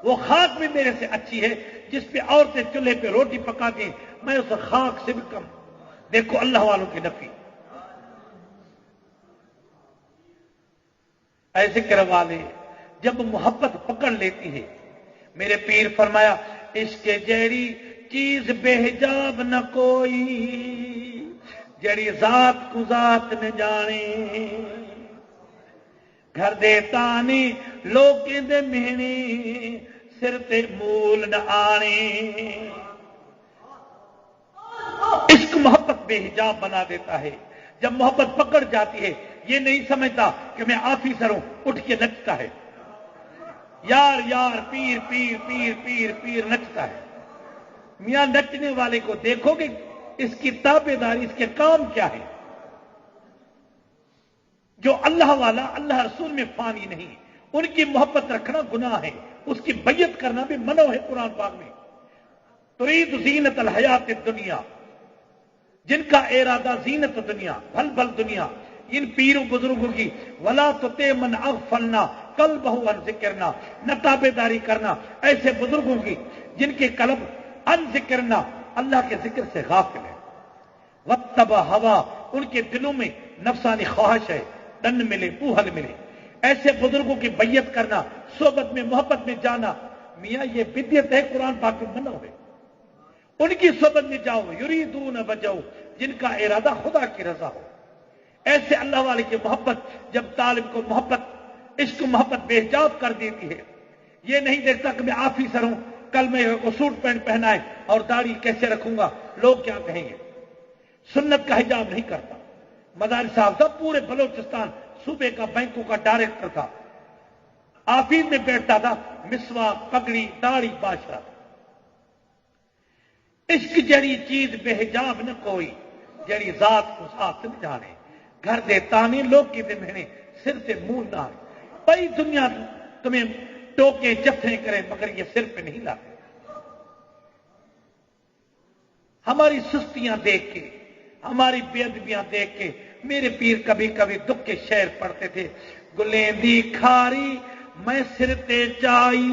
وہ خاک بھی میرے سے اچھی ہے جس پہ عورتیں چولہے پہ روٹی پکاتی ہیں، میں اس خاک سے بھی کم۔ دیکھو اللہ والوں کی نفی۔ اے ذکر والے، جب محبت پکڑ لیتی ہے، میرے پیر فرمایا عشق جیڑی چیز بے حجاب نہ کوئی، جیڑی ذات کو ذات نہ جانے، گھر دے تانے لوکیں دے مہنے، سر تے مول نہ آنے۔ عشق محبت بے حجاب بنا دیتا ہے۔ جب محبت پکڑ جاتی ہے، یہ نہیں سمجھتا کہ میں آفیسر ہوں، اٹھ کے نچتا ہے، یار یار پیر پیر پیر پیر پیر نچتا ہے۔ میاں نچنے والے کو دیکھو گے اس کی تابعداری، اس کے کام کیا ہے۔ جو اللہ والا اللہ رسول میں فانی نہیں، ان کی محبت رکھنا گناہ ہے، اس کی بیعت کرنا بھی منع ہے قرآن پاک میں۔ ترید زینت الحیات الدنیا، جن کا ارادہ زینت دنیا، بھل بھل دنیا، ان پیروں بزرگوں کی ولا تطع من اغفلنا قلبہ عن ذکرنا، نہ تابعداری کرنا ایسے بزرگوں کی جن کے قلب عن ذکرنا اللہ کے ذکر سے غافل ہے۔ واتبع ہوا، ان کے دلوں میں نفسانی خواہش ہے، دن ملے پوہل ملے۔ ایسے بزرگوں کی بیعت کرنا، صحبت میں محبت میں جانا، میاں یہ بدعت ہے، قرآن پاک میں منع ہے۔ ان کی صحبت میں جاؤ، یریدون وجہہ، جن کا ارادہ خدا کی رضا ہو۔ ایسے اللہ والے کی محبت جب طالب کو محبت، عشق محبت بے حجاب کر دیتی ہے، یہ نہیں دیکھتا کہ میں آفیسر ہوں، کل میں کو سوٹ پینٹ پہنا ہے اور داڑھی کیسے رکھوں گا، لوگ کیا کہیں گے۔ سنت کا حجاب نہیں کرتا۔ مدارس صاحب تھا، پورے بلوچستان صوبے کا بینکوں کا ڈائریکٹر تھا، آفس میں بیٹھتا تھا، مسواک، پگڑی، داڑھی باش رہا تھا۔ عشق جڑی چیز بے حجاب نہ کوئی، جڑی ذات کو ذات نہ جانے، گھر دے تانے لوگ کی دے مہنے، سر سے منہ نہ آئے۔ بھائی دنیا تمہیں ٹوکے جفے کرے مگر یہ سر پہ نہیں لاتے۔ ہماری سستیاں دیکھ کے، ہماری بے ادبیاں دیکھ کے میرے پیر کبھی کبھی دکھ کے شعر پڑھتے تھے۔ گلیں دی کھاری میں سر تے چائی،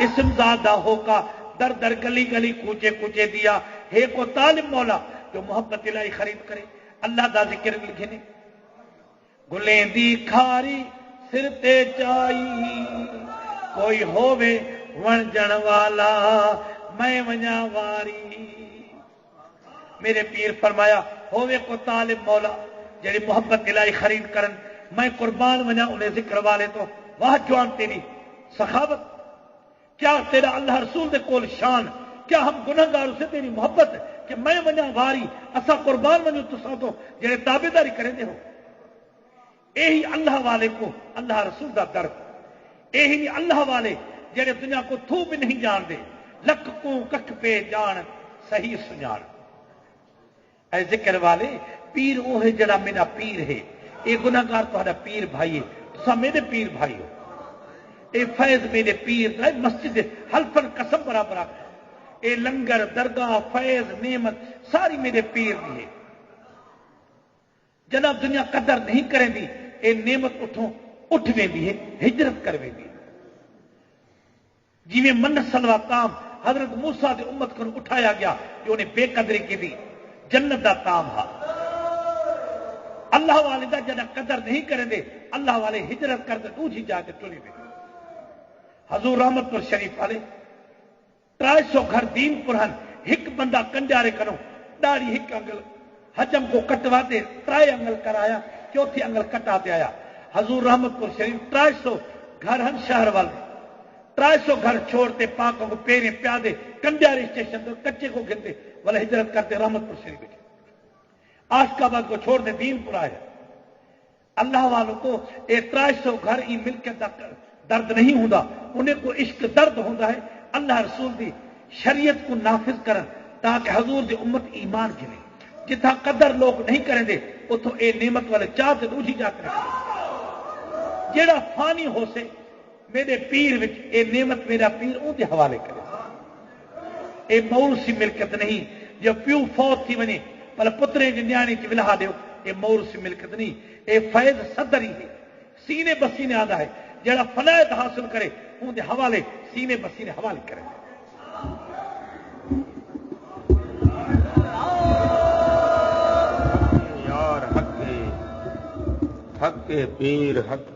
اسم زادہ ہو کا در در گلی گلی کوچے کوچے دیا، ہے کو طالب مولا جو محبت الہی خرید کرے، اللہ دا ذکر لکھے نے۔ گلیں دی کھاری سر تے چائی، کوئی ہووے ون جن والا میں ونجا واری۔ میرے پیر فرمایا ہووے کو طالب مولا جڑی محبت الہی خرید کرن، میں قربان ونجا انہیں ذکر والے تو۔ واہ جوان تیری سخاوت، کیا تیرا اللہ رسول دے کول شان، کیا ہم گنہگار سے تیری محبت کہ میں ونجا واری، اسا قربان ونجو تساں تو جڑے تابعداری کریں دے ہو۔ یہی اللہ والے کو اللہ رسول دا درد، یہی اللہ والے جڑے دنیا کو تھو بھی نہیں جان دے، لکھ کو ککھ پہ جان صحیح سنجان۔ اے ذکر والے پیر وہ ہے جڑا میرا پیر ہے، اے گناہگار تہاڈا پیر بھائی ہے، تساں میرے پیر بھائی ہو۔ اے فیض میرے پیر دا مسجد حلفن قسم برابر، اے لنگر درگاہ فیض نعمت ساری میرے پیر دی ہے۔ جناب دنیا قدر نہیں کریں دی، اے نعمت اٹھوں اٹھ ویندی ہے، ہجرت کر ویندی ہے۔ جی من سلوا تام حضرت موسیٰ دی امت کو اٹھایا گیا کہ انہیں بے قدری کی دی، جنت دا تام ہا۔ اللہ والے دا جنہ قدر نہیں کریں دے، اللہ والے ہجرت کر دے دوجھی جا کے ٹولی دے۔ حضور رحمت پر شریف والے 300 گھر دین پرہن، ایک بندہ کنڈیارے کرو، داڑھی ایک انگل حجم کو کٹوا دے، 3 انگل کرایا، 4 انگل کٹا دے آیا۔ حضور رحمت پر شریف 300 گھر ہن شہر والے، 300 گھر چھوڑتے پاکوں کو پیرے پیادے کنڈیارے اسٹیشن پر کچے کو گھنتے والا ہجرت کرتے رحمت پر شریف کے آشق آباد کو چھوڑ دے دین پورا ہے۔ اللہ والوں کو یہ 300 گھر ہی مل کے درد نہیں ہوتا، انہیں کو عشق درد ہوتا ہے اللہ رسول دی شریعت کو نافذ کرن تاکہ حضور دی امت ایمان گرے۔ جتھا قدر لوگ نہیں کریں دے اتھوں اے نعمت والے چاہتے دوجھی جا کر جیڑا فانی ہو سے میرے پیر وچ اے نعمت میرا پیر اون دے حوالے کرے۔ اے موروثی ملکت نہیں، جو پیو فوت تھی ونے پر پترے دی نیانی چ ولہا دیو، اے موروثی ملکت نہیں، اے فیض صدری ہے، سینے بسینے آندا ہے۔ جڑا فنایت حاصل کرے اون دے حوالے سینے بسینے حوالے کرے۔ یار حق پیر حق